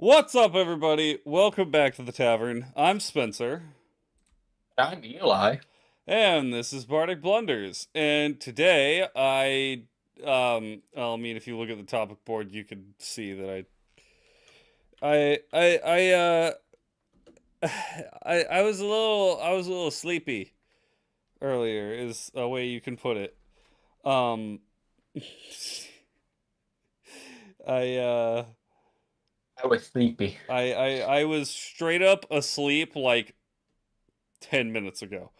What's up, everybody? Welcome back to the tavern. I'm Spencer, I'm Eli. and this is Bardic Blunders. And today, if you look at the topic board, you can see that I I was a little sleepy earlier. Is a way you can put it. Um, I uh, I was sleepy. I was straight up asleep like 10 minutes ago.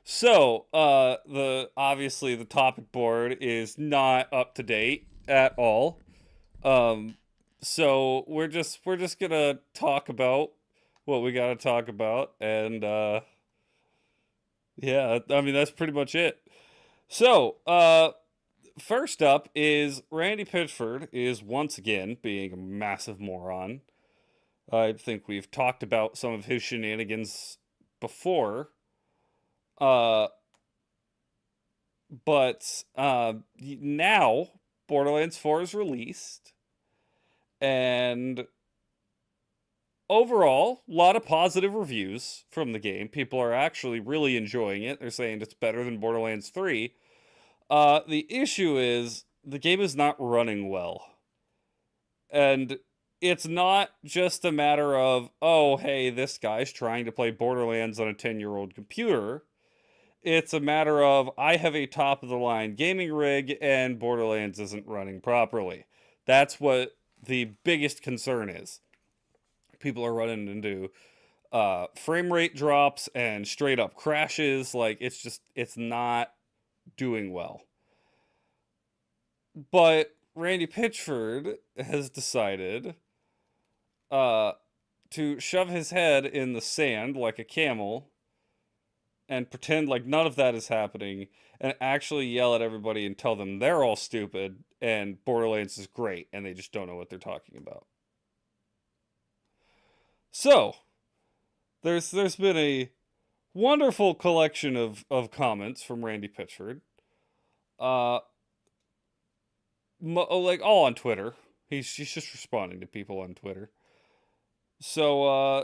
So, the obviously the topic board is not up to date at all. Um, so we're just gonna talk about what we gotta talk about, and yeah, I mean that's pretty much it. So, first up is Randy Pitchford is once again being a massive moron. I think we've talked about some of his shenanigans before. Uh, But now Borderlands 4 is released, and overall, a lot of positive reviews from the game. People are actually really enjoying it. They're saying it's better than Borderlands 3. The issue is the game is not running well. And it's not just a matter of, oh, hey, this guy's trying to play Borderlands on a 10-year-old computer. It's a matter of I have a top of the line gaming rig and Borderlands isn't running properly. That's what the biggest concern is. People are running into frame rate drops and straight up crashes. Like it's not doing well. But Randy Pitchford has decided uh, to shove his head in the sand like a camel and pretend like none of that is happening and actually yell at everybody and tell them they're all stupid and Borderlands is great and they just don't know what they're talking about. So, there's been a wonderful collection of comments from Randy Pitchford. Uh like all on Twitter. He's just responding to people on Twitter. So I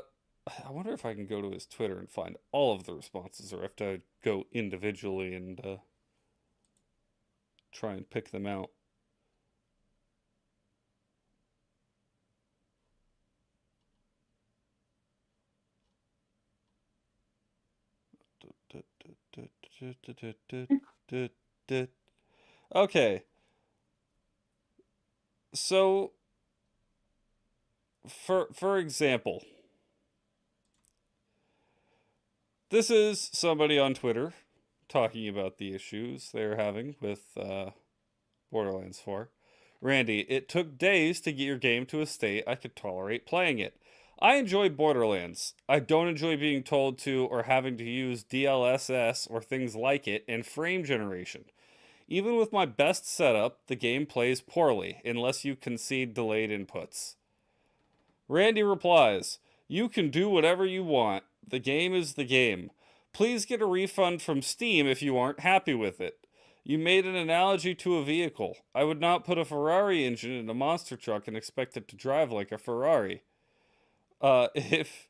wonder if I can go to his Twitter and find all of the responses, or I have to go individually and try and pick them out. Okay, so for example, this is somebody on Twitter talking about the issues they're having with Borderlands 4. Randy, it took days to get your game to a state I could tolerate playing it. I enjoy Borderlands. I don't enjoy being told to or having to use DLSS or things like it in frame generation. Even with my best setup, the game plays poorly unless you concede delayed inputs. Randy replies, "You can do whatever you want. The game is the game. Please get a refund from Steam if you aren't happy with it. You made an analogy to a vehicle. I would not put a Ferrari engine in a monster truck and expect it to drive like a Ferrari. If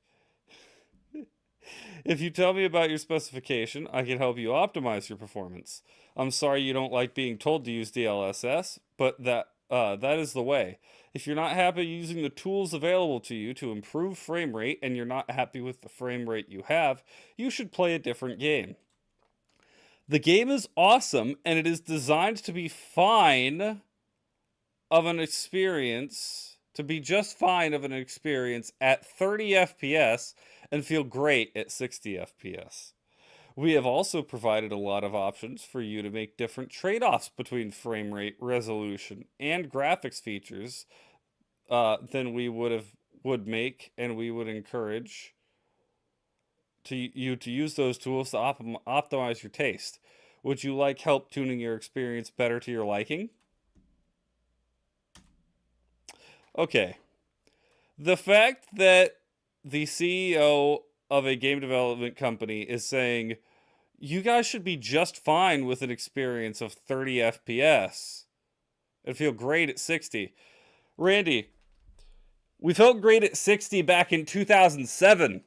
if you tell me about your specification, I can help you optimize your performance. I'm sorry you don't like being told to use DLSS, but that is the way. If you're not happy using the tools available to you to improve frame rate and you're not happy with the frame rate you have, you should play a different game. The game is awesome and it is designed to be fine of an experience, to be just fine of an experience at 30 FPS and feel great at 60 FPS. We have also provided a lot of options for you to make different trade-offs between frame rate, resolution, and graphics features than we would make, and we would encourage you to use those tools to optimize your taste. Would you like help tuning your experience better to your liking? Okay. The fact that the CEO of a game development company is saying you guys should be just fine with an experience of 30 FPS and feel great at 60. Randy, We felt great at 60 back in 2007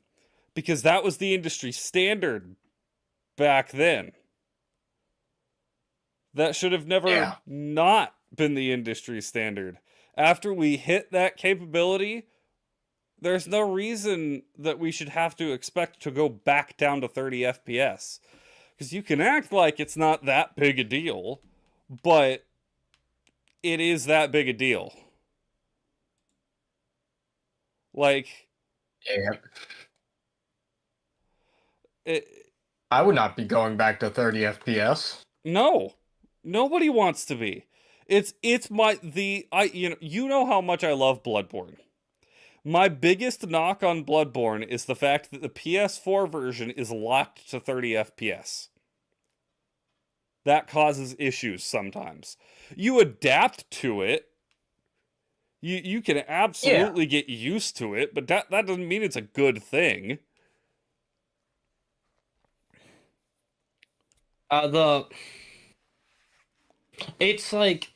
because that was the industry standard back then. That should have never Yeah. not been the industry standard. After we hit that capability, there's no reason that we should have to expect to go back down to 30 FPS. Because you can act like it's not that big a deal, but it is that big a deal. Like, Yeah. it, I would not be going back to 30 FPS. no, nobody wants to be. It's my the I you know how much I love Bloodborne. My biggest knock on Bloodborne is the fact that the PS4 version is locked to 30 FPS. That causes issues sometimes. You adapt to it. You can Yeah. absolutely get used to it, but that doesn't mean it's a good thing. The It's like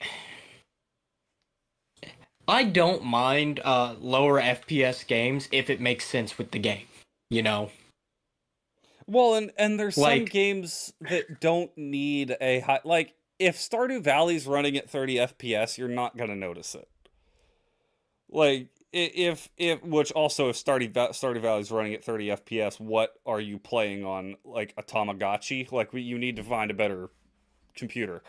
I don't mind lower FPS games if it makes sense with the game, you know? Well, and there's some Like, games that don't need a high, like if Stardew Valley's running at 30 FPS, you're not going to notice it. Like if which also if Stardew Valley's running at 30 FPS, what are you playing on, like a Tamagotchi? Like you need to find a better computer.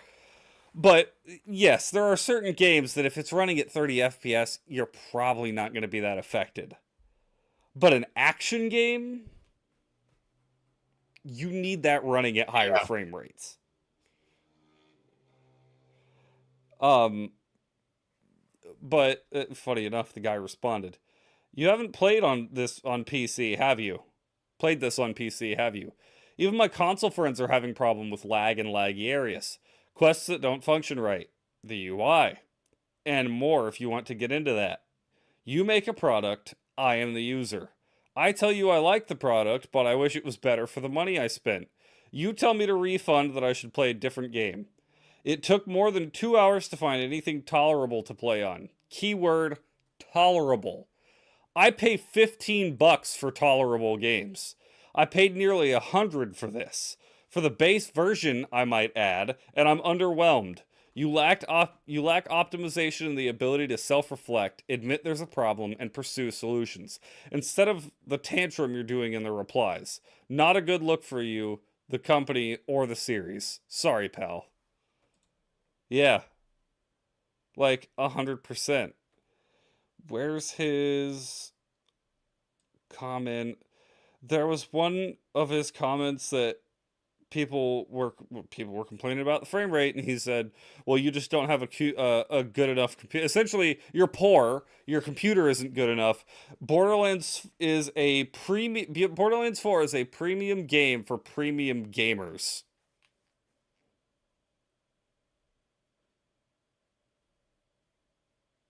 But yes, there are certain games that if it's running at 30 FPS, you're probably not going to be that affected. But an action game, you need that running at higher yeah. frame rates. Um, but funny enough, the guy responded, "You haven't played on this on PC, have you? Played this on PC, have you? Even my console friends are having problem with lag and laggy areas, quests that don't function right, the UI, and more if you want to get into that. You make a product, I am the user. I tell you I like the product, but I wish it was better for the money I spent. You tell me to refund that I should play a different game. It took more than 2 hours to find anything tolerable to play on. Keyword tolerable. I pay $15 for tolerable games. I paid nearly $100 for this. For the base version, I might add, and I'm underwhelmed. You lack optimization and the ability to self-reflect, admit there's a problem, and pursue solutions, instead of the tantrum you're doing in the replies. Not a good look for you, the company, or the series. Sorry, pal." Yeah, like 100%. Where's his comment? There was one of his comments that people were complaining about the frame rate, and he said, "Well, you just don't have a good enough computer. Essentially, you're poor. Your computer isn't good enough. Borderlands 4 is a premium game for premium gamers."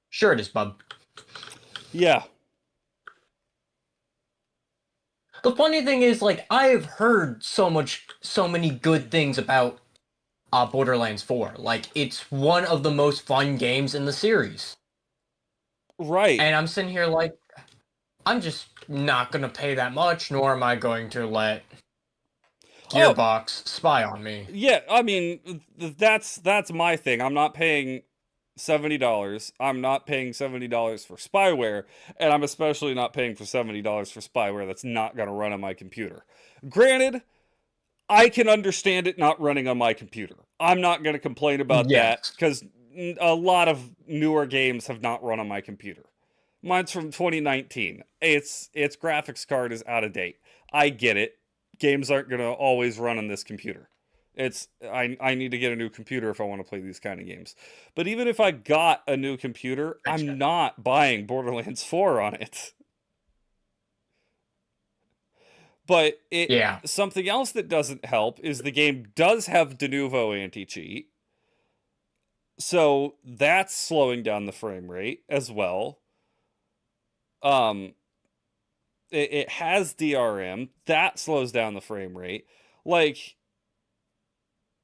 Sure it is, bub. Yeah. The funny thing is, like, I've heard so many good things about Borderlands 4. Like, it's one of the most fun games in the series. Right. And I'm sitting here like, I'm just not gonna pay that much, nor am I going to let Oh, Gearbox spy on me. yeah, I mean, that's my thing. I'm not paying $70. I'm not paying $70 for spyware, and I'm especially not paying for $70 for spyware that's not going to run on my computer. Granted, I can understand it not running on my computer. I'm not going to complain about that Yes. because a lot of newer games have not run on my computer. Mine's from 2019. Its graphics card is out of date. I get it. Games aren't going to always run on this computer. I need to get a new computer if I want to play these kind of games. But even if I got a new computer, I'm not buying Borderlands 4 on it. But Yeah. something else that doesn't help is the game does have de novo anti-cheat. So that's slowing down the frame rate as well. It has DRM. That slows down the frame rate. Like,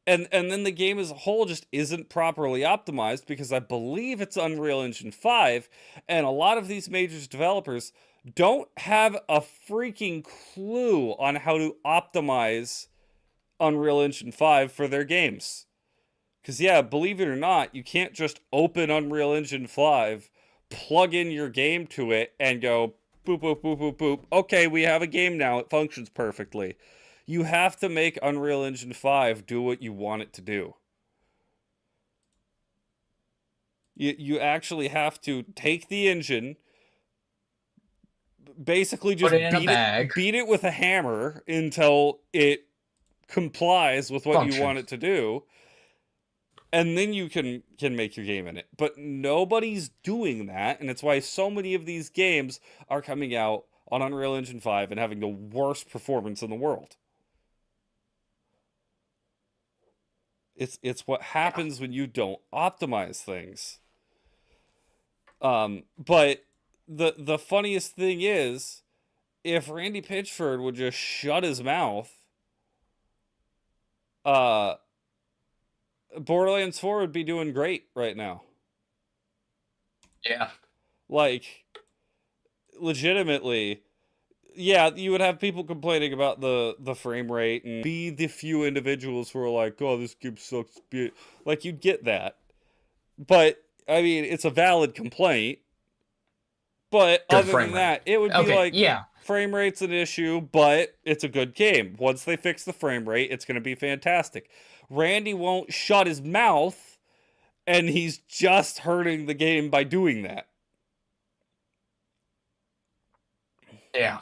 And then the game as a whole just isn't properly optimized because I believe it's Unreal Engine 5, and a lot of these major developers don't have a freaking clue on how to optimize Unreal Engine 5 for their games. Because, yeah, believe it or not, you can't just open Unreal Engine 5, plug in your game to it, and go boop, boop, boop, boop, boop. Okay, we have a game now. It functions perfectly. You have to make Unreal Engine 5 do what you want it to do. You actually have to take the engine, basically just Put it in a bag. beat it with a hammer until it complies with what you want it to do, and then you can make your game in it. But nobody's doing that, and it's why so many of these games are coming out on Unreal Engine 5 and having the worst performance in the world. It's what happens when you don't optimize things. But the funniest thing is, if Randy Pitchford would just shut his mouth, Borderlands 4 would be doing great right now. Yeah. Like, legitimately, yeah, you would have people complaining about the frame rate and be the few individuals who are like, oh, this game sucks. Like, you'd get that. But, I mean, it's a valid complaint. But Good other than that, it would be like, yeah, frame rate's an issue, but it's a good game. Once they fix the frame rate, it's going to be fantastic. Randy won't shut his mouth, and he's just hurting the game by doing that. Yeah.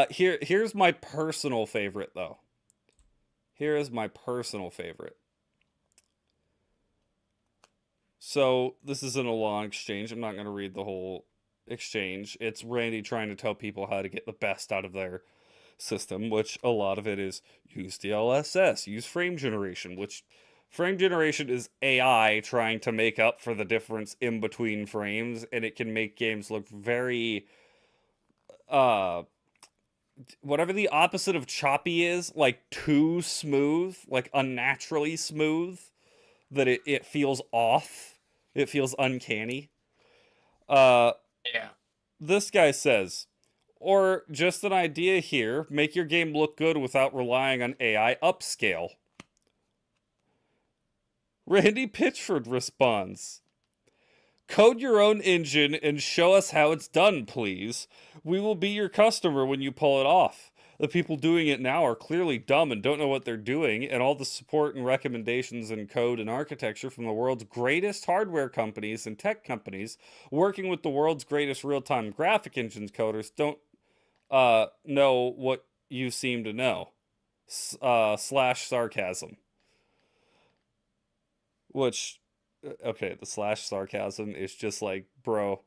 Here's my personal favorite, though. Here is my personal favorite. So, this isn't a long exchange. I'm not going to read the whole exchange. It's Randy trying to tell people how to get the best out of their system, which a lot of it is use DLSS, use frame generation, which frame generation is AI trying to make up for the difference in between frames, and it can make games look very whatever the opposite of choppy is, like too smooth, like unnaturally smooth, that it feels off. It feels uncanny. Yeah. This guy says, or just an idea here, make your game look good without relying on AI upscale. Randy Pitchford responds, code your own engine and show us how it's done, please. We will be your customer when you pull it off. The people doing it now are clearly dumb and don't know what they're doing, and all the support and recommendations and code and architecture from the world's greatest hardware companies and tech companies working with the world's greatest real-time graphic engines coders don't know what you seem to know. Slash sarcasm. Which, okay, the slash sarcasm is just like, bro,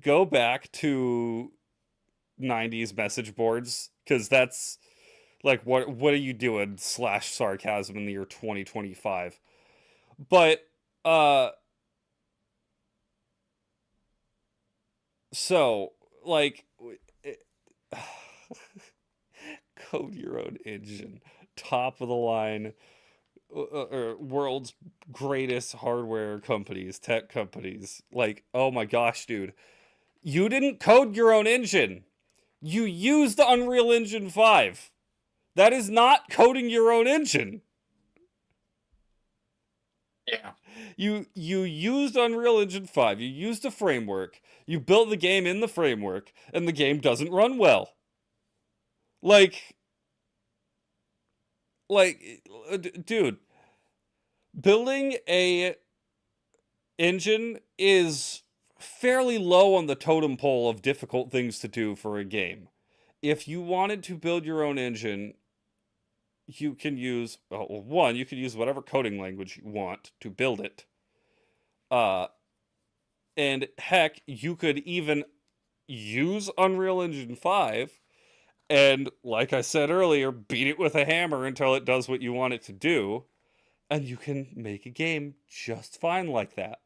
go back to 90s message boards, because that's like, what are you doing slash sarcasm in the year 2025? But so like code your own engine, top of the line, world's greatest hardware companies, tech companies. Like, oh my gosh, dude, you didn't code your own engine. You used Unreal Engine 5. That is not coding your own engine. Yeah. You used Unreal Engine 5. You used a framework. You built the game in the framework, and the game doesn't run well. Like, dude, building a engine is fairly low on the totem pole of difficult things to do for a game. If you wanted to build your own engine, you can use, well, one, you can use whatever coding language you want to build it. And heck, you could even use Unreal Engine 5 and, like I said earlier, beat it with a hammer until it does what you want it to do, and you can make a game just fine like that.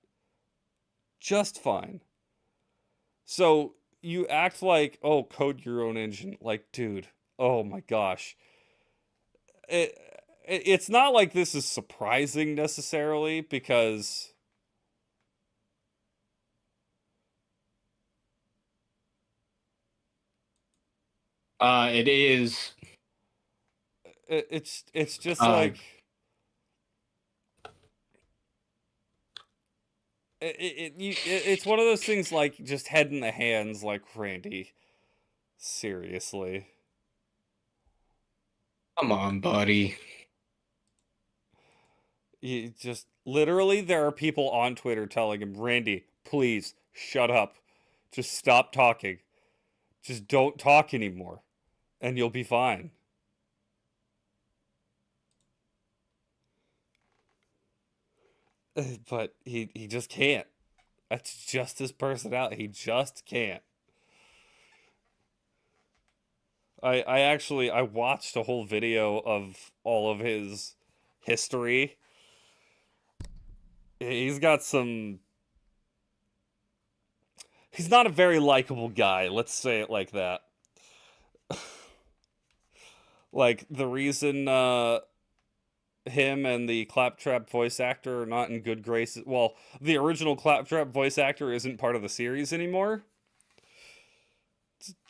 Just fine. So you act like, oh, code your own engine. Like, dude, oh my gosh. It, it's not like this is surprising necessarily because It is. it's just Uh, like it's one of those things like just head in the hands like Randy. Seriously. Come on, buddy. You just literally there are people on Twitter telling him, "Randy, please shut up. Just stop talking. Just don't talk anymore and you'll be fine." But he just can't. That's just his personality. He just can't. I watched a whole video of all of his history. He's got some. He's not a very likable guy. Let's say it like that. Like the reason him and the Claptrap voice actor are not in good graces. Well, the original Claptrap voice actor isn't part of the series anymore.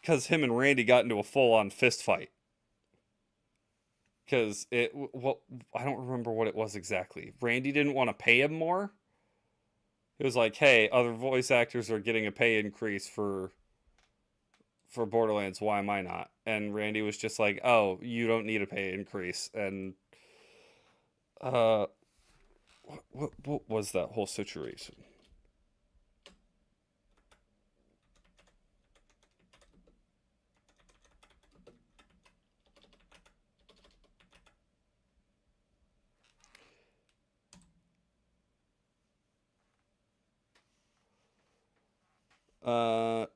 Because him and Randy got into a full-on fist fight. Because what I don't remember what it was exactly. Randy didn't want to pay him more. It was like, hey, other voice actors are getting a pay increase for Borderlands. Why am I not? And Randy was just like, oh, you don't need a pay increase. And uh, what was that whole situation? Uh,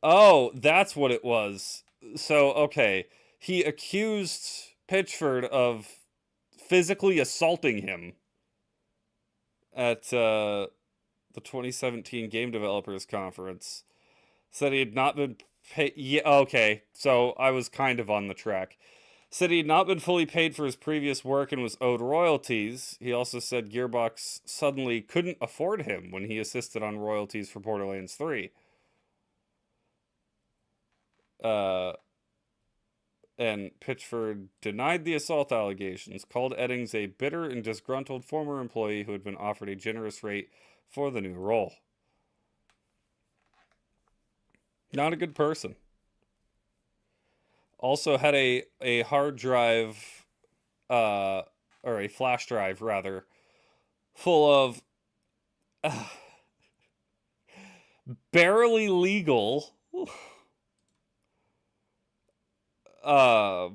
oh, that's what it was. So, okay. He accused Pitchford of physically assaulting him at the 2017 Game Developers Conference. Said he had not been paid. Yeah, okay. So I was kind of on the track. Said he had not been fully paid for his previous work and was owed royalties. He also said Gearbox suddenly couldn't afford him when he assisted on royalties for Borderlands 3. Uh, and Pitchford denied the assault allegations, called Eddings a bitter and disgruntled former employee who had been offered a generous rate for the new role. Not a good person. Also had a hard drive, or a flash drive rather, full of uh, barely legal uh,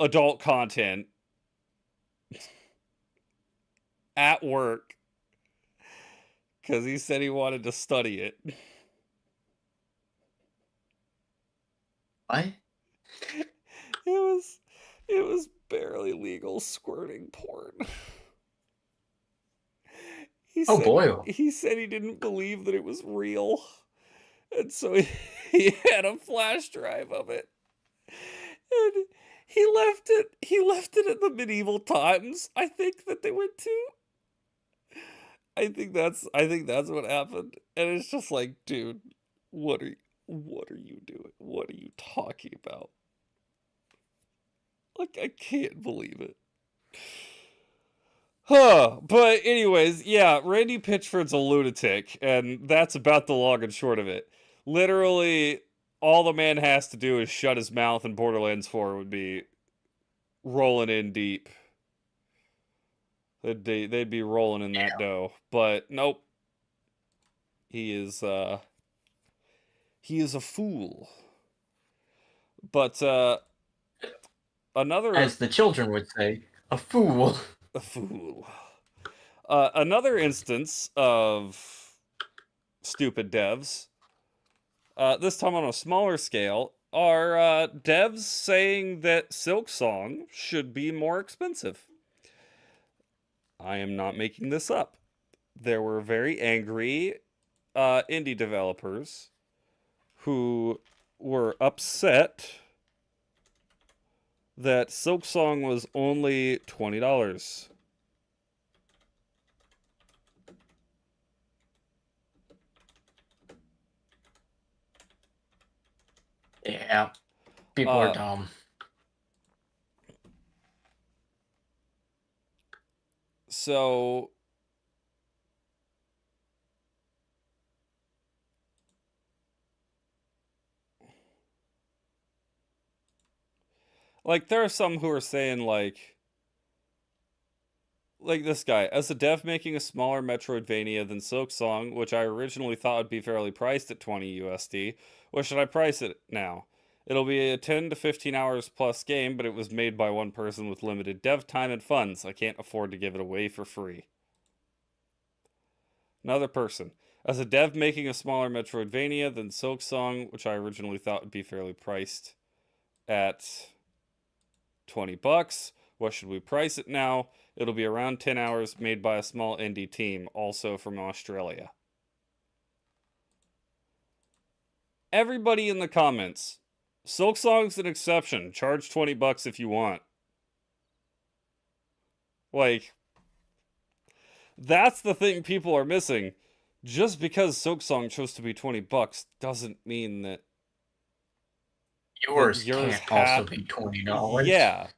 adult content at work because he said he wanted to study it. What? It was barely legal squirting porn. Oh boy. He said he didn't believe that it was real. And so he had a flash drive of it. And he left it in the medieval times. I think that they went to. I think that's what happened. And it's just like, dude, what are you doing? What are you talking about? Like I can't believe it. Huh. But anyways, yeah, Randy Pitchford's a lunatic, and that's about the long and short of it. Literally, all the man has to do is shut his mouth, and Borderlands 4 would be rolling in deep. They'd be rolling in that dough. But nope. He is a fool. But another As the children would say, a fool. a fool. Another instance of stupid devs. This time on a smaller scale, are devs saying that Silksong should be more expensive. I am not making this up. There were very angry indie developers who were upset that Silksong was only $20. Yeah, people are Uh, dumb. so like there are some who are saying like this guy, as a dev making a smaller Metroidvania than Silksong, which I originally thought would be fairly priced at 20 USD, what should I price it now? It'll be a 10 to 15 hours plus game, but it was made by one person with limited dev time and funds. I can't afford to give it away for free. Another person, as a dev making a smaller Metroidvania than Silksong, which I originally thought would be fairly priced at $20. What should we price it now? It'll be around 10 hours, made by a small indie team, also from Australia. Everybody in the comments, Silksong's an exception. Charge $20 if you want. Like, that's the thing people are missing. Just because Silksong chose to be $20 doesn't mean that Yours yours can't also be $20. Yeah.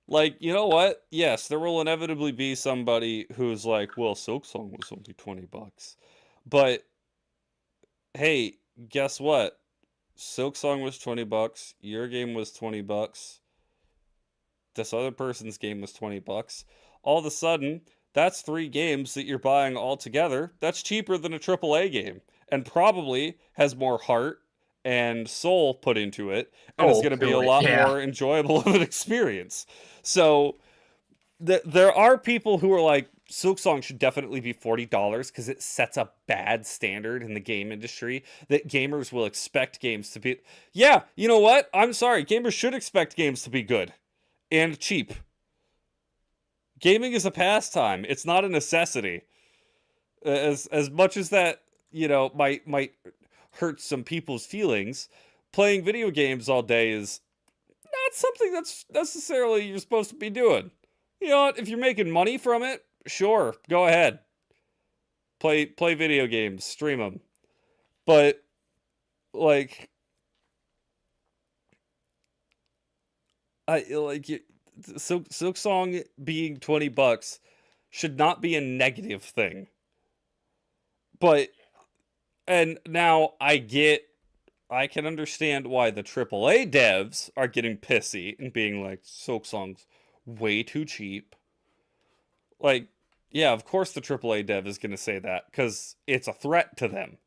Like, you know what? Yes, there will inevitably be somebody who's like, well, Silksong was only $20. But hey, guess what? Silksong was $20. Your game was $20. This other person's game was $20. All of a sudden, that's 3 games that you're buying all together. That's cheaper than a AAA game and probably has more heart and soul put into it and is Oh, going to be a do it. lot Yeah. more enjoyable of an experience. So there are people who are like, Silksong should definitely be $40 because it sets a bad standard in the game industry that gamers will expect games to be. Yeah, you know what? I'm sorry. Gamers should expect games to be good and cheap. Gaming is a pastime. It's not a necessity. As much as that, might hurt some people's feelings, playing video games all day is not something that's necessarily you're supposed to be doing. You know what? If you're making money from it, sure, go ahead. Play video games, stream them. But like I like Silksong being $20 should not be a negative thing. But and now I can understand why the AAA devs are getting pissy and being like, Silksong's way too cheap. Like, yeah, of course the AAA dev is going to say that because it's a threat to them.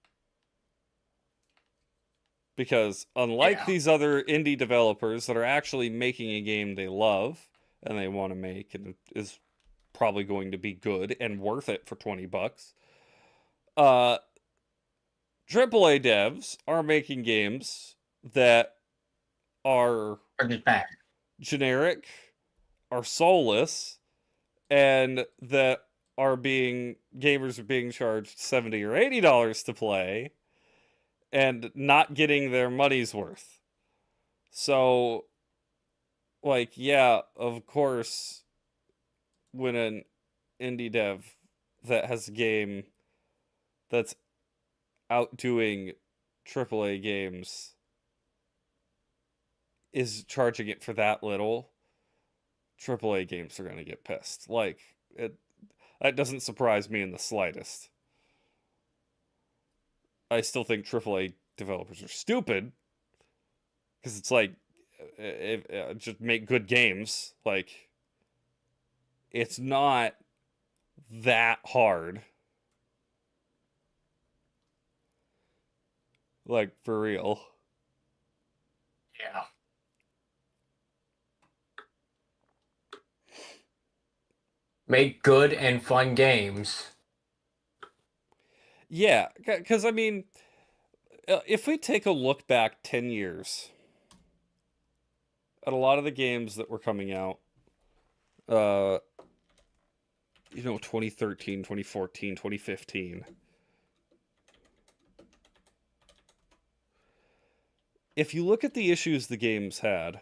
Because unlike these other indie developers that are actually making a game they love and they want to make and is probably going to be good and worth it for $20, AAA devs are making games that are just bad. generic, are soulless, and that gamers are being charged $70 or $80 to play and not getting their money's worth. So, like, yeah, of course, when an indie dev that has a game that's outdoing AAA games is charging it for that little, AAA games are going to get pissed. Like, that doesn't surprise me in the slightest. I still think AAA developers are stupid because it's like, just make good games. Like, it's not that hard. Like, for real. Yeah. Make good and fun games. Yeah, because I mean, if we take a look back 10 years at a lot of the games that were coming out, uh, 2013, 2014, 2015. If you look at the issues the games had,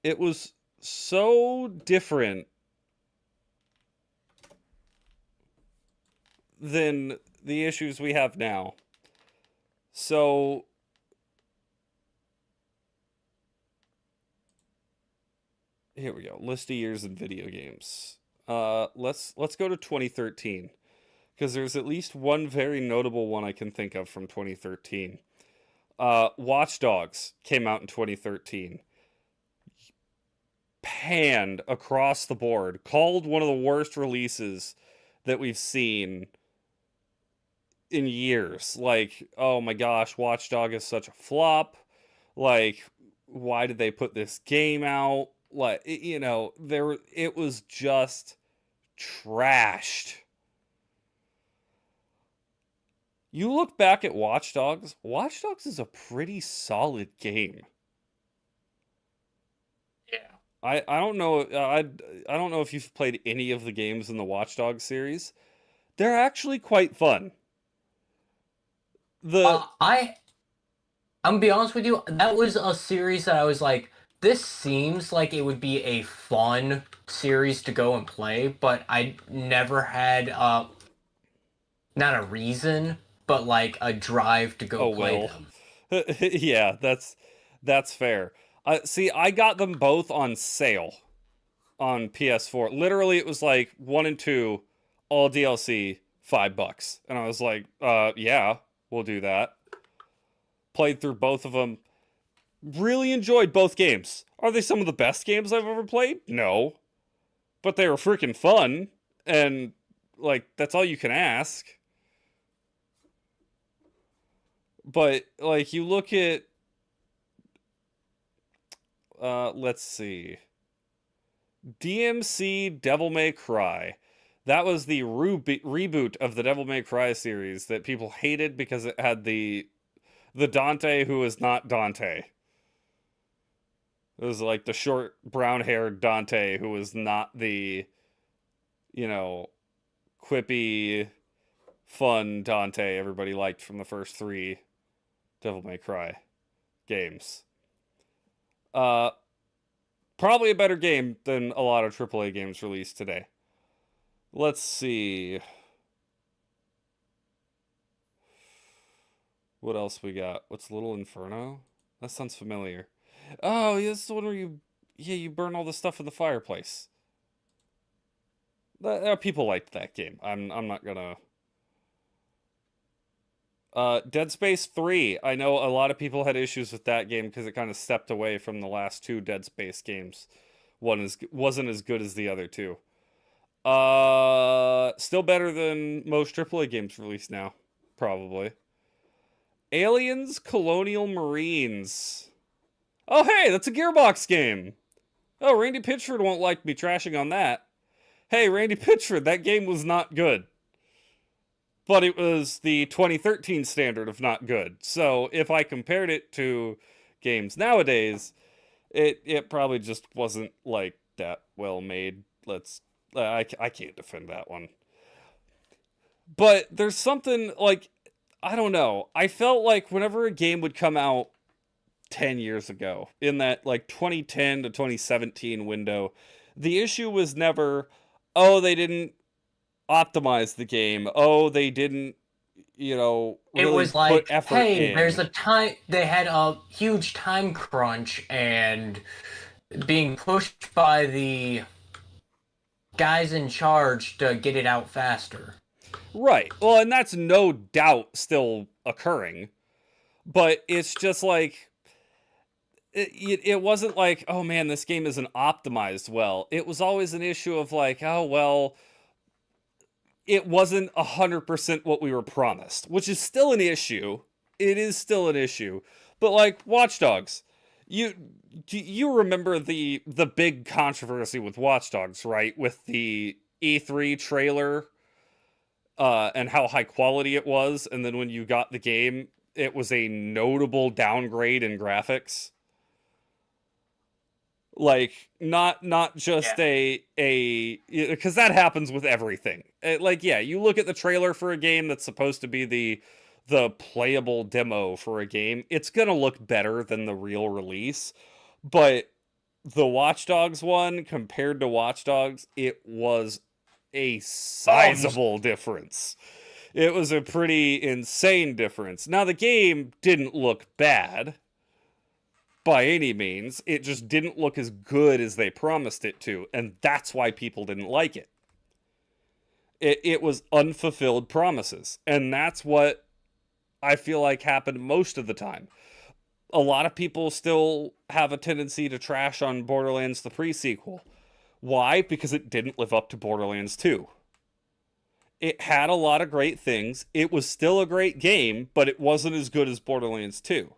it was so different than the issues we have now. So here we go. List of years in video games. Let's go to 2013, because there's at least one very notable one I can think of from 2013. Watch Dogs came out in 2013. Panned across the board. Called one of the worst releases that we've seen in years. Like, oh my gosh, Watch Dogs is such a flop. Like, why did they put this game out? Like, it was just trashed. You look back at Watch Dogs is a pretty solid game. Yeah. I don't know I don't know if you've played any of the games in the Watch Dogs series. They're actually quite fun. I'm gonna be honest with you, that was a series that I was like, this seems like it would be a fun series to go and play, but I never had not a reason, but like a drive to go play them. Yeah, that's fair. See, I got them both on sale on PS4. Literally, it was like 1 and 2, all DLC, $5, and I was like, yeah, we'll do that. Played through both of them. Really enjoyed both games. Are they some of the best games I've ever played? No, but they were freaking fun, and like that's all you can ask. But like you look at let's see. DMC Devil May Cry. That was the reboot of the Devil May Cry series that people hated because it had the Dante who was not Dante. It was like the short brown-haired Dante who was not the, quippy, fun Dante everybody liked from the first 3 Devil May Cry games. Probably a better game than a lot of AAA games released today. Let's see. What else we got? What's Little Inferno? That sounds familiar. Oh, yeah, this is the one where you burn all the stuff in the fireplace. People liked that game. I'm not gonna. Dead Space 3. I know a lot of people had issues with that game because it kind of stepped away from the last 2 Dead Space games. One wasn't as good as the other 2. Still better than most AAA games released now, probably. Aliens Colonial Marines. Oh, hey, that's a Gearbox game. Oh, Randy Pitchford won't like me trashing on that. Hey, Randy Pitchford, that game was not good. But it was the 2013 standard of not good. So if I compared it to games nowadays, it probably just wasn't like that well made. I can't defend that one. But there's something like, I don't know. I felt like whenever a game would come out 10 years ago, in that like 2010 to 2017 window, the issue was never, oh, they didn't optimize the game. Oh, they didn't, really it was like, put effort hey, in. there's a time, they had a huge time crunch and being pushed by the guys in charge to get it out faster. Right. Well, and that's no doubt still occurring. But it's just like, it wasn't like, oh man, this game isn't optimized well. It was always an issue of like, oh, well, it wasn't 100% what we were promised, which is still an issue. It is still an issue. But like Watch Dogs, you remember the big controversy with Watch Dogs, right? With the E3 trailer and how high quality it was, and then when you got the game, it was a notable downgrade in graphics. Like not just Yeah. a because that happens with everything. Like yeah, you look at the trailer for a game that's supposed to be the playable demo for a game, it's going to look better than the real release. But the Watch Dogs one compared to Watch Dogs, it was a Oh, sizable difference. It was a pretty insane difference. Now the game didn't look bad by any means. It just didn't look as good as they promised it to, and that's why people didn't like it. It was unfulfilled promises, and that's what I feel like happened most of the time. A lot of people still have a tendency to trash on Borderlands the pre-sequel. Why? Because it didn't live up to Borderlands 2. It had a lot of great things. It was still a great game, but it wasn't as good as Borderlands 2.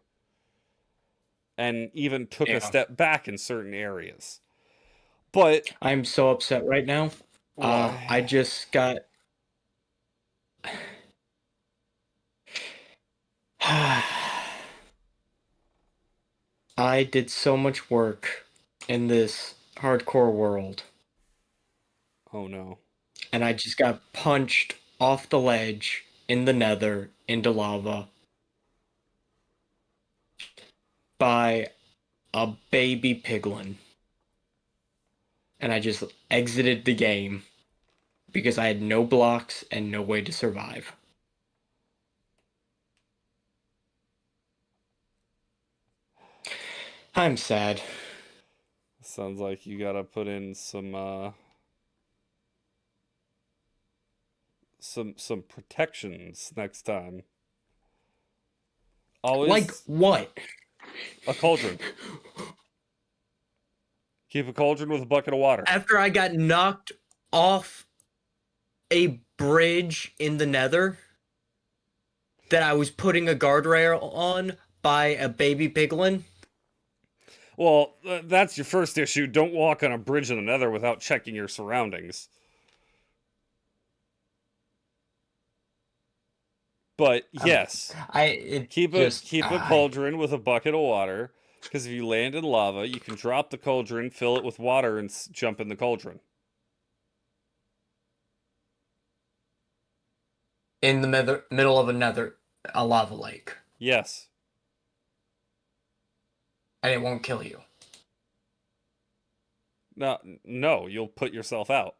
And even took a yeah. step back in certain areas. But I'm so upset right now. I just got. I did so much work in this hardcore world, oh no. and I just got punched off the ledge in the nether into lava by a baby piglin. And I just exited the game because I had no blocks and no way to survive. I'm sad. Sounds like you gotta put in some protections next time. Always Like what? a cauldron. Keep a cauldron with a bucket of water. After I got knocked off a bridge in the nether that I was putting a guardrail on by a baby piglin. Well, that's your first issue. Don't walk on a bridge in the nether without checking your surroundings. But yes, keep a cauldron with a bucket of water, because if you land in lava, you can drop the cauldron, fill it with water, and jump in the cauldron. In the middle of a lava lake. Yes. And it won't kill you. No, you'll put yourself out.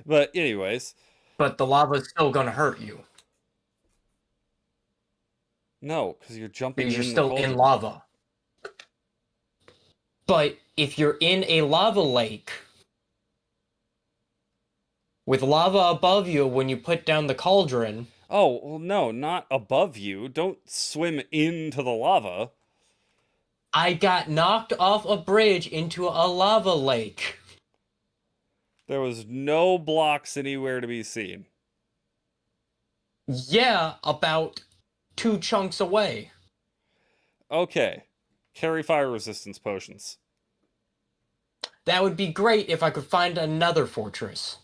But anyways. But the lava's still gonna hurt you. No, because you're jumping because in you're still in lava. But if you're in a lava lake with lava above you when you put down the cauldron. Oh, well, no, not above you. Don't swim into the lava. I got knocked off a bridge into a lava lake. There was no blocks anywhere to be seen. Yeah, about 2 chunks away. Okay. Carry fire resistance potions. That would be great if I could find another fortress.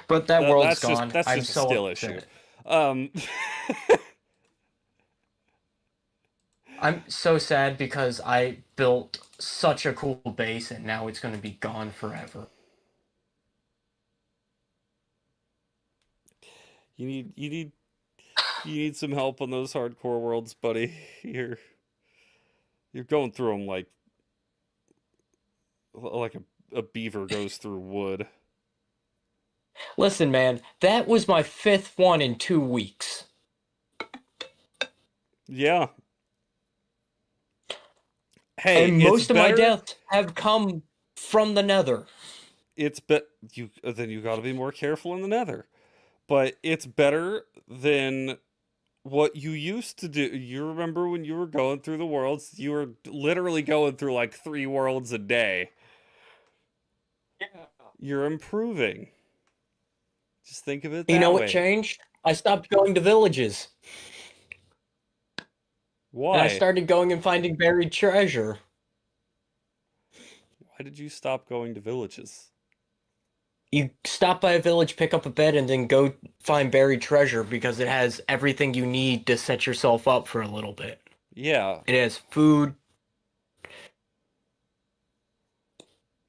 But that world's gone. That's just a skill issue. I'm so sad because I built such a cool base and now it's going to be gone forever. You need some help on those hardcore worlds, buddy. You're going through them like a beaver goes through wood. Listen, man, that was my 5th one in 2 weeks. Yeah. Hey, and most of my deaths have come from the nether. Then you got to be more careful in the nether. But it's better than what you used to do. You remember when you were going through the worlds, you were literally going through like 3 worlds a day. Yeah. You're improving. Just think of it that way. You know what changed? I stopped going to villages. Why? And I started going and finding buried treasure. Why did you stop going to villages? You stop by a village, pick up a bed, and then go find buried treasure because it has everything you need to set yourself up for a little bit. Yeah, It has food.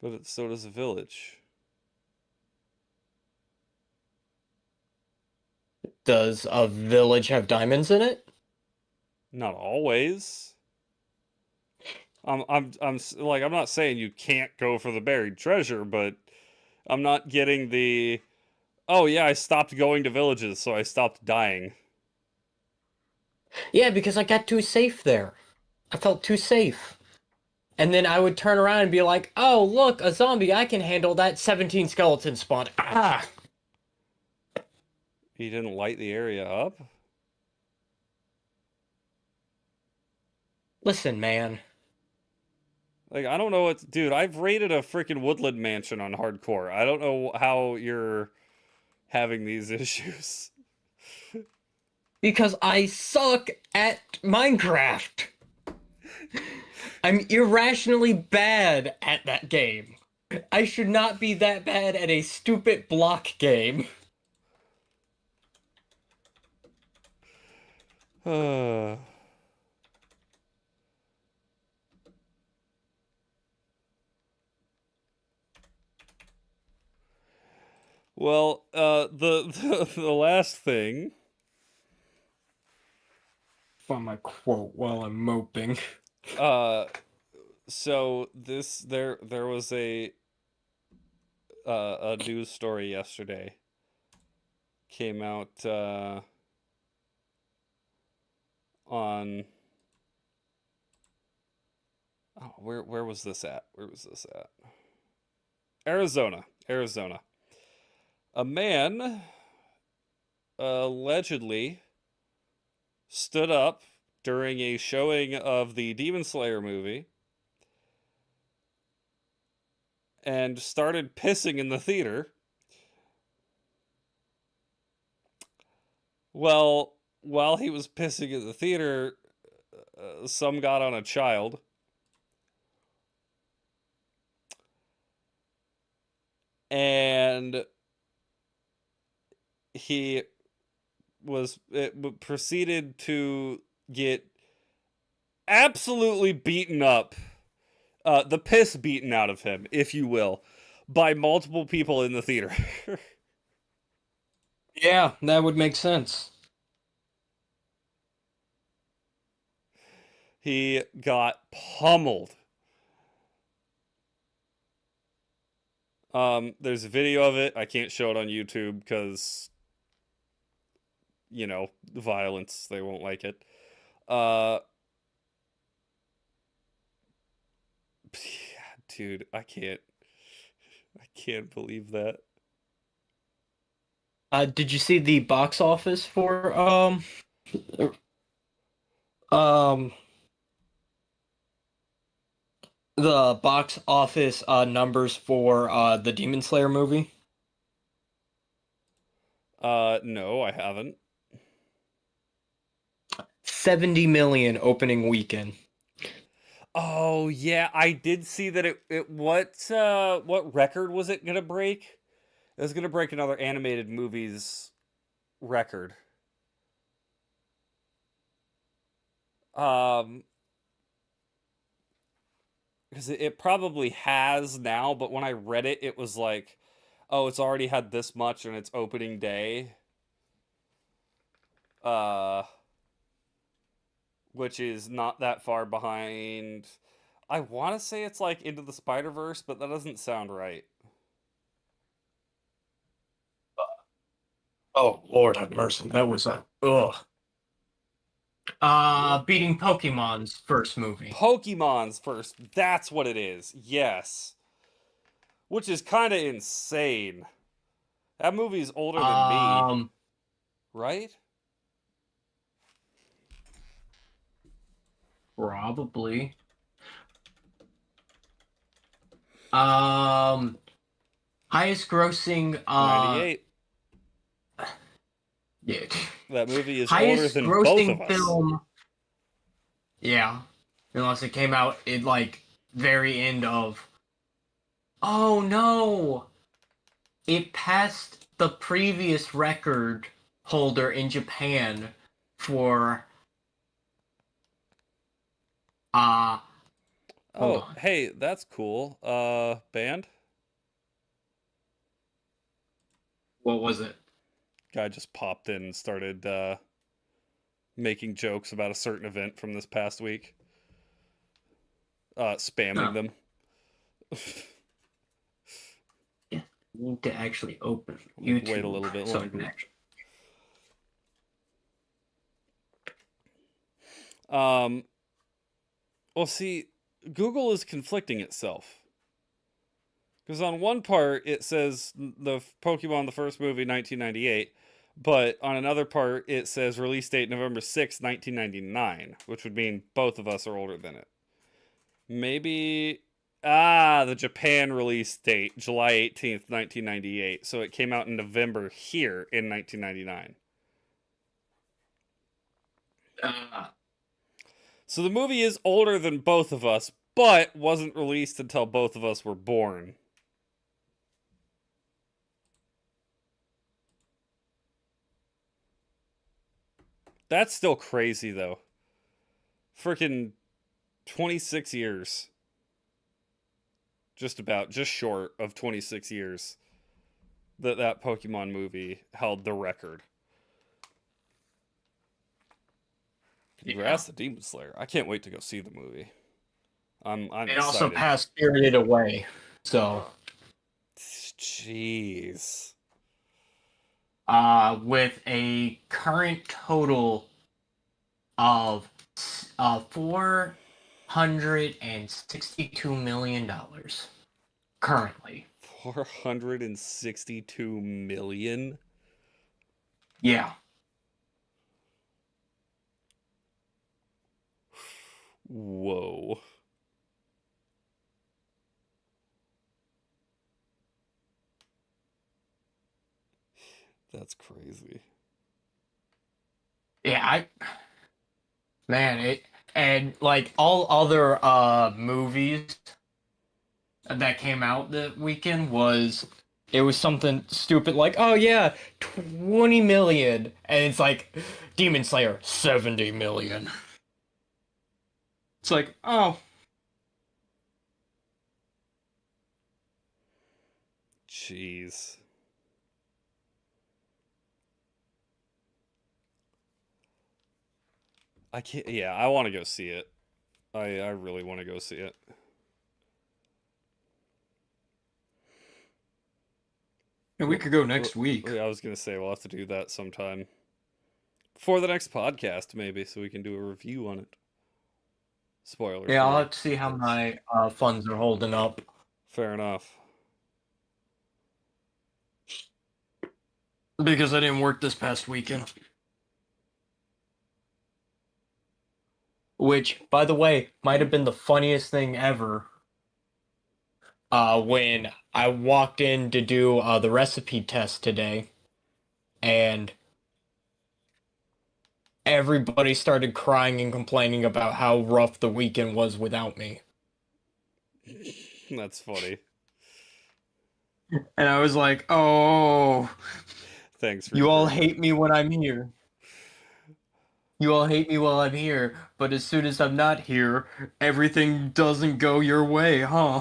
but so does a village. Does a village have diamonds in it? Not always. I'm not saying you can't go for the buried treasure, but I'm not getting the, oh yeah, I stopped going to villages, so I stopped dying. Yeah, because I got too safe there. I felt too safe. And then I would turn around and be like, oh, look, a zombie. I can handle that. 17 skeletons spawned. Ah! You didn't light the area up? Listen, man. Like, I don't know what, dude, I've raided a freaking woodland mansion on hardcore. I don't know how you're having these issues. Because I suck at Minecraft. I'm irrationally bad at that game. I should not be that bad at a stupid block game. Well, the last thing. Find my quote while I'm moping. Uh, so there was a news story yesterday. Came out on. Oh, where was this at? Where was this at? Arizona, Arizona. A man allegedly stood up during a showing of the Demon Slayer movie and started pissing in the theater. Well, while he was pissing in the theater, some got on a child. And he proceeded to get absolutely beaten up, the piss beaten out of him, if you will, by multiple people in the theater. Yeah, that would make sense. He got pummeled. There's a video of it. I can't show it on YouTube because, violence. They won't like it. Dude, I can't believe that. Did you see the box office for um the box office numbers for the Demon Slayer movie? No, I haven't. 70 million opening weekend. Oh yeah, I did see that what record was it gonna break? It was gonna break another animated movie's record. Um, because it probably has now, but when I read it, it was like, oh, it's already had this much on its opening day. Uh, which is not that far behind. I want to say it's like Into the Spider-Verse, but that doesn't sound right. Oh, Lord have mercy. That was a ugh. Beating Pokemon's first movie. Pokemon's first. That's what it is. Yes. Which is kind of insane. That movie's older than me. Right? Probably. Highest grossing 98. Yeah. That movie is older Highest than both grossing of us. film. Yeah. Unless it came out in like very end of Oh no! It passed the previous record holder in Japan for uh hold Oh, on. hey, that's cool. Band? What was it? Guy just popped in and started making jokes about a certain event from this past week. Spamming No. them. Yeah. I need to actually open Like, wait a YouTube little bit so I can longer. actually. Um, well, see, Google is conflicting itself. Because on one part, it says the Pokemon, the first movie, 1998. But on another part, it says release date November 6th, 1999, which would mean both of us are older than it. Maybe. Ah, the Japan release date, July 18th, 1998. So it came out in November here in 1999. Uh, So the movie is older than both of us, but wasn't released until both of us were born. That's still crazy, though. Freaking 26 years. Just short of 26 years that Pokemon movie held the record. yeah. Congrats to Demon Slayer. I can't wait to go see the movie. I'm It also excited. passed Spirited Away. So Jeez. with a current total of $462 million currently. 462 million? Yeah. Whoa. That's crazy. Yeah, man, it and like all other movies that came out that weekend was it was something stupid like, oh yeah, 20 million, and it's like Demon Slayer 70 million. It's like, oh, Jeez. I can't. Yeah, I want to go see it. I really want to go see it. and we could go next week. Yeah, I was gonna say we'll have to do that sometime for the next podcast, maybe, so we can do a review on it. Spoiler Yeah, I'll free. have to see how my funds are holding up. Fair enough. Because I didn't work this past weekend. Which, by the way, might have been the funniest thing ever. When I walked in to do the recipe test today, and everybody started crying and complaining about how rough the weekend was without me. That's funny. And I was like, oh, Thanks, you all Reaper. hate me when I'm here. You all hate me while I'm here, but as soon as I'm not here, everything doesn't go your way, huh?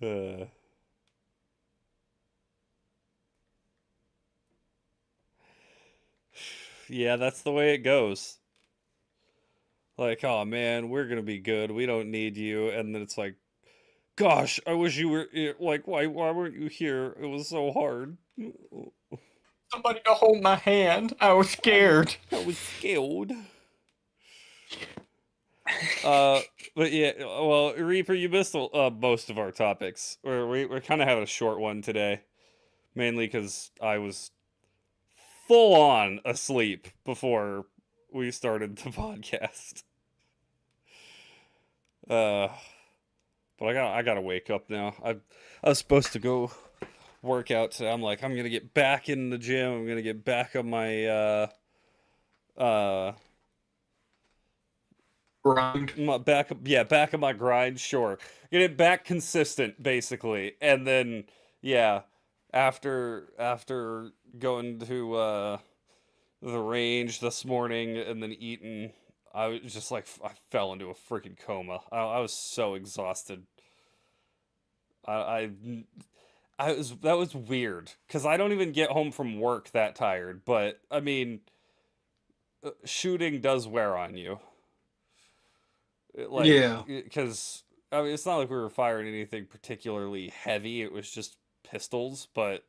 Uh, yeah, that's the way it goes. Like, oh man, we're gonna be good. We don't need you. And then it's like, gosh, I wish you were like, why weren't you here? It was so hard. Somebody to hold my hand. I was scared. I was scared. Uh, but yeah, well, Reaper, you missed most of our topics. We're kind of having a short one today, mainly because I was full on asleep before we started the podcast. Uh, but I gotta wake up now. I was supposed to go work out today. I'm like, I'm gonna get back in the gym. I'm gonna get back on my uh Grind. back of my grind, sure. Get it back consistent, basically. And then, yeah, after going to the range this morning and then eating, I was just like, I fell into a freaking coma. I was so exhausted. I, I, that was weird because I don't even get home from work that tired. But I mean, shooting does wear on you. Like, Yeah. because I mean, it's not like we were firing anything particularly heavy. It was just pistols, but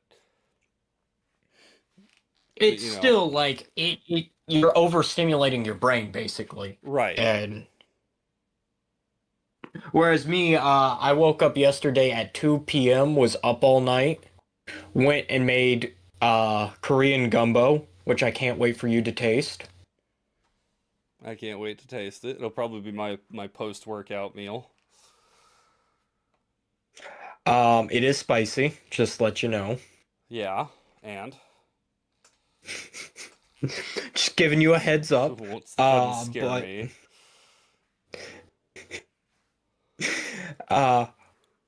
It's you know, still like you're overstimulating your brain basically. right. And whereas me, I woke up yesterday at 2 p.m., was up all night, went and made Korean gumbo, which I can't wait for you to taste. I can't wait to taste it. It'll probably be my post workout meal. It is spicy, just to let you know. Yeah, and Just giving you a heads up. doesn't scare But me. uh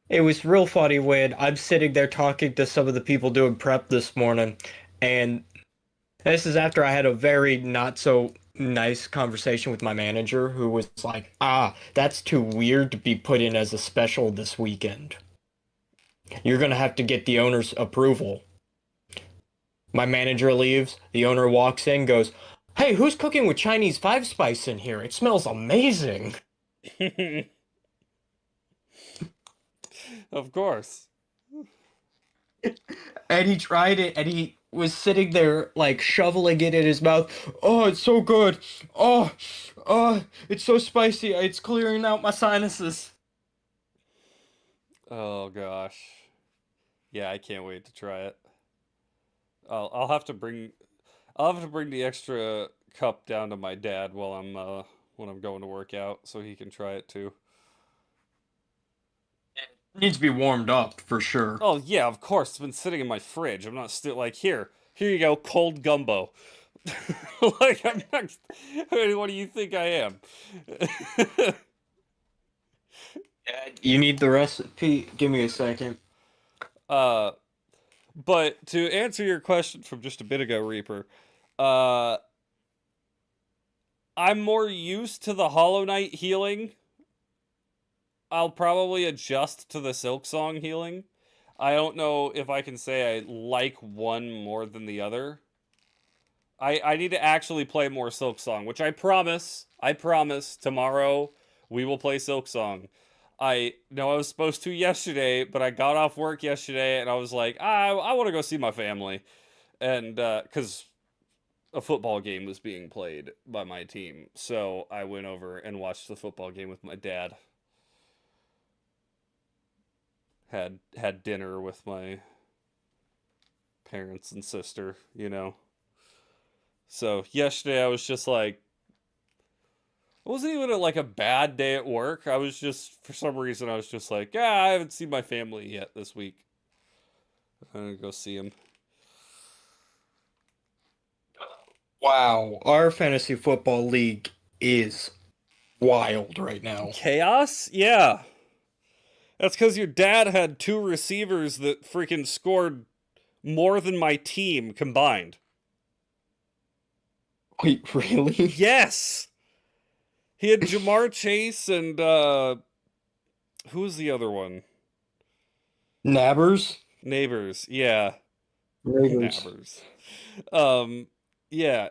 it was real funny when I'm sitting there talking to some of the people doing prep this morning, and this is after I had a very not so nice conversation with my manager, who was like, that's too weird to be put in as a special this weekend. You're gonna have to get the owner's approval. My manager leaves, the owner walks in, goes, "Hey, who's cooking with Chinese five spice in here? It smells amazing." Of course. And he tried it, and he was sitting there like shoveling it in his mouth. "Oh, it's so good. Oh, it's so spicy. It's clearing out my sinuses." Oh gosh. Yeah, I can't wait to try it. I'll have to bring the extra cup down to my dad while I'm when I'm going to work out so he can try it too. It needs to be warmed up for sure. Oh yeah, of course. It's been sitting in my fridge. I'm not still like here you go, cold gumbo. Like I'm not. What do you think I am? You need the recipe? Give me a second. uh, but to answer your question from just a bit ago, Reaper, uh, I'm more used to the Hollow Knight healing. I'll probably adjust to the Silk Song healing. I don't know if I can say I like one more than the other. I need to actually play more Silk Song, which I promise tomorrow we will play Silk Song. I know I was supposed to yesterday, but I got off work yesterday and I was like, I want to go see my family. And because a football game was being played by my team. So I went over and watched the football game with my dad. Had dinner with my parents and sister, you know. So yesterday I was just like, it wasn't even like a bad day at work. I was just, for some reason, I was just like, I haven't seen my family yet this week. I'm gonna go see them. Wow, our fantasy football league is wild right now. Chaos? Yeah. That's because your dad had two receivers that freaking scored more than my team combined. Wait, really? Yes! He had Jamar Chase and, who was the other one? Nabbers? Neighbors. Yeah. Neighbors. Nabbers. Yeah.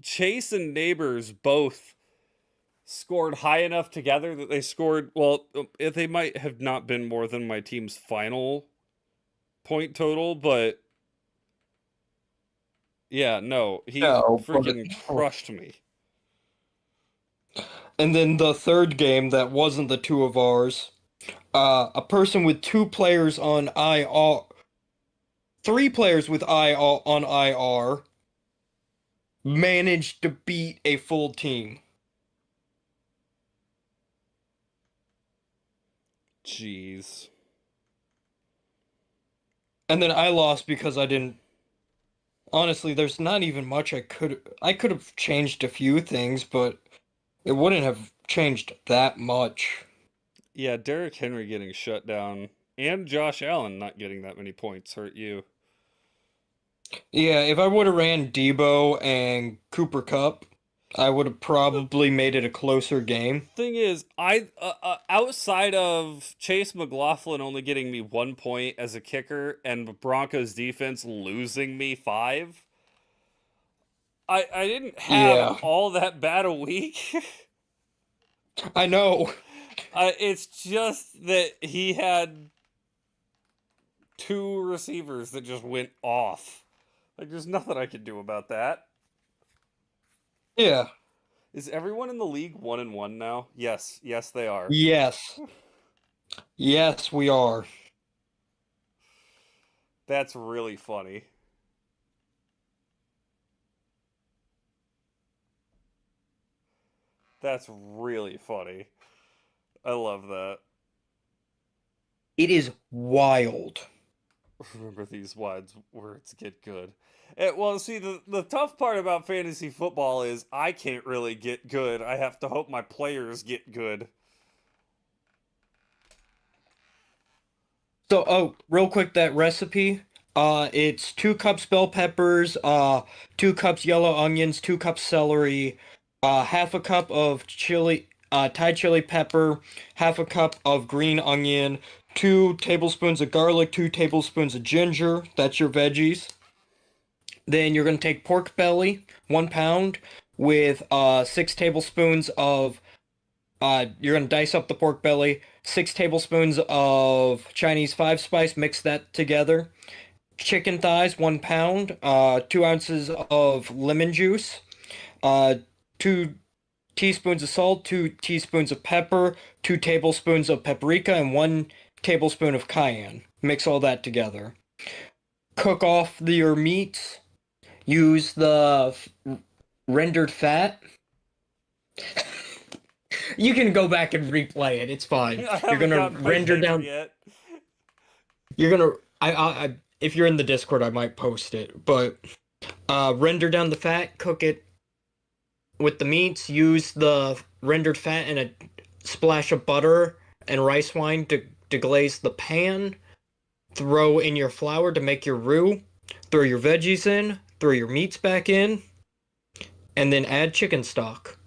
Chase and Neighbors both scored high enough together that they scored, well, if they might have not been more than my team's final point total, but yeah, no, he No, but freaking crushed me. and then the third game that wasn't the two of ours, a person with two players on IR, three players with IR on IR managed to beat a full team. Jeez. And then I lost because I didn't. Honestly, there's not even much I could have changed a few things, but It wouldn't have changed that much. Yeah, Derrick Henry getting shut down and Josh Allen not getting that many points hurt you. Yeah, if I would have ran Debo and Cooper Cup, I would have The probably made it a closer game. thing is, I outside of Chase McLaughlin only getting me 1 point as a kicker and Broncos defense losing me 5, I didn't have Yeah, all that bad a week. I know. It's just that he had two receivers that just went off. Like, there's nothing I can do about that. Yeah. Is everyone in the league 1-1 now? Yes, yes, they are. Yes. Yes, we are. That's really funny. That's really funny. I love that. It is wild. Remember these wide words get good. Well, see, the tough part about fantasy football is I can't really get good. I have to hope my players get good. So, oh, real quick, that recipe. It's 2 cups bell peppers, 2 cups yellow onions, 2 cups celery, half a cup of chili, Thai chili pepper, half a cup of green onion, 2 tablespoons of garlic, 2 tablespoons of ginger. That's your veggies. Then you're gonna take pork belly, 1 pound, with 6 tablespoons of you're gonna dice up the pork belly, 6 tablespoons of Chinese five spice, mix that together. Chicken thighs, 1 pound, 2 ounces of lemon juice, 2 teaspoons of salt, 2 teaspoons of pepper, 2 tablespoons of paprika, and 1 tablespoon of cayenne. Mix all that together. Cook off your meats. Use the rendered fat. You can go back and replay it. It's fine. I You're haven't gonna gotten my render dinner down. yet. You're gonna. If you're in the Discord, I might post it. But render down the fat. Cook it with the meats. Use the rendered fat and a splash of butter and rice wine to deglaze the pan. Throw in your flour to make your roux. Throw your veggies in. Throw your meats back in, and then add chicken stock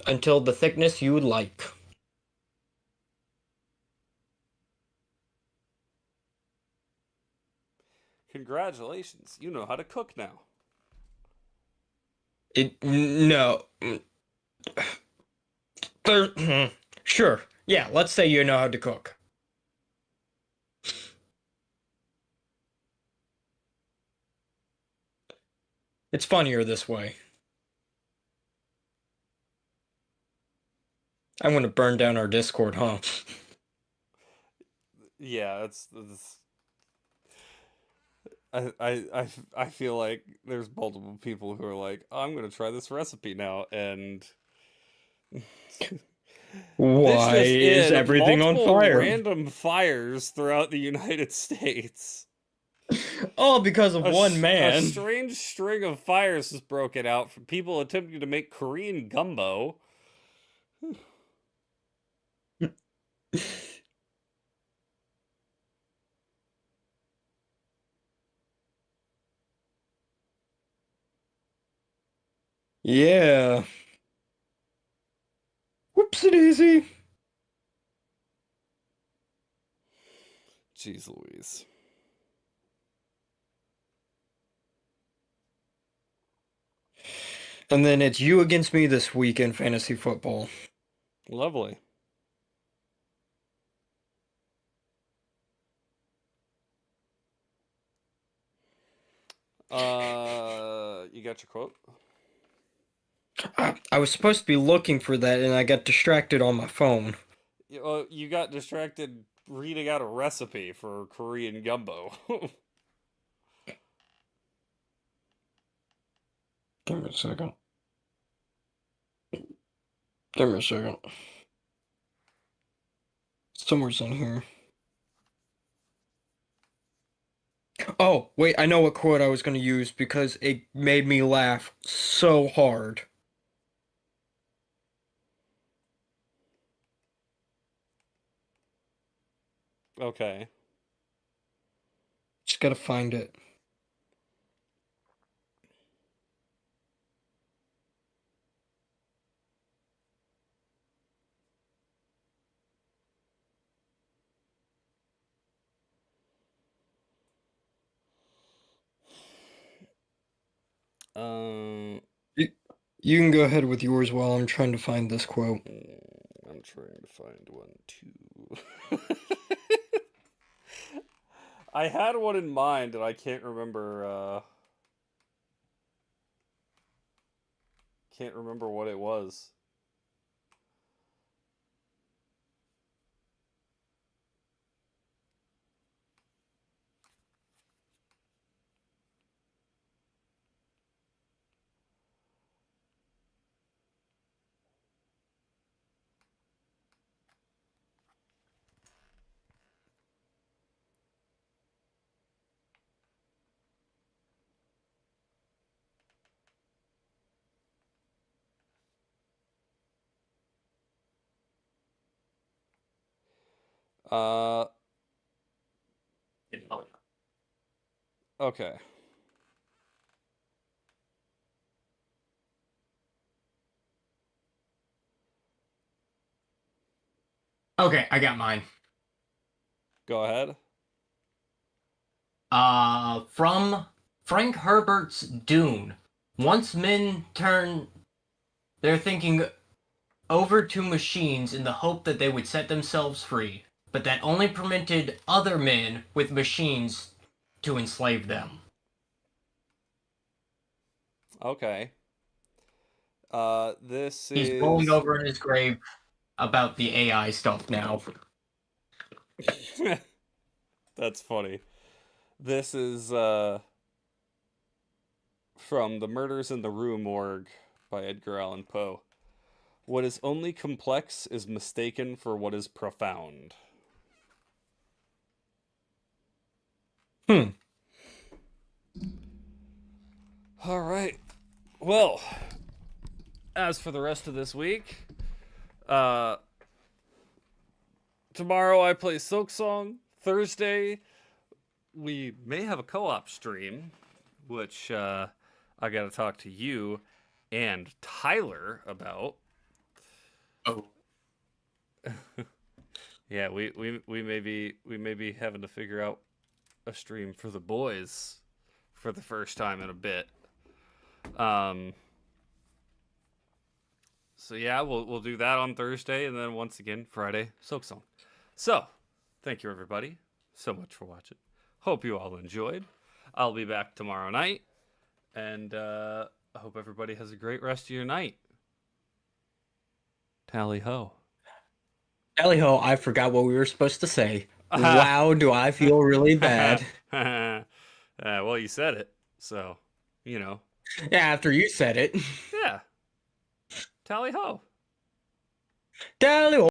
until the thickness you would like. Congratulations, you know how to cook now. No. Sure. Yeah, let's say you know how to cook. It's funnier this way. I'm gonna burn down our Discord, huh? Yeah, it's I feel like there's multiple people who are like, oh, I'm gonna try this recipe now, and this Why just is in everything on multiple fire? random fires throughout the United States. All because of one A man. strange string of fires has broken out from people attempting to make Korean gumbo. Yeah. Whoopsie daisy. Jeez Louise. And then it's you against me this week in fantasy football. Lovely. You got your quote? I was supposed to be looking for that and I got distracted on my phone. You got distracted reading out a recipe for Korean gumbo. Give me a second. Give me a second. Somewhere's in here. Oh, wait, I know what quote I was going to use because it made me laugh so hard. Okay. Just gotta find it. Um, You can go ahead with yours while I'm trying to find this quote. I'm trying to find one too. I had one in mind and I can't remember what it was. Uh, okay. Okay, I got mine. Go ahead. From Frank Herbert's Dune. Once men turn their thinking over to machines in the hope that they would set themselves free, but that only permitted other men with machines to enslave them. Okay. This He's rolling is over in his grave about the AI stuff now. That's funny. This is from The Murders in the Rue Morgue by Edgar Allan Poe. What is only complex is mistaken for what is profound. Hmm. All right. Well, as for the rest of this week, tomorrow I play Silk Song. Thursday, we may have a co-op stream, which I got to talk to you and Tyler about. Oh. Yeah, we may be having to figure out a stream for the boys for the first time in a bit. So yeah, we'll do that on Thursday, and then once again Friday, Silk Song. So, thank you everybody so much for watching. Hope you all enjoyed. I'll be back tomorrow night, and I hope everybody has a great rest of your night. Tally ho. Tally ho, I forgot what we were supposed to say. Wow, do I feel really bad. Well, you said it, so, you know. Yeah, after you said it. Yeah. Tally ho. Tally ho.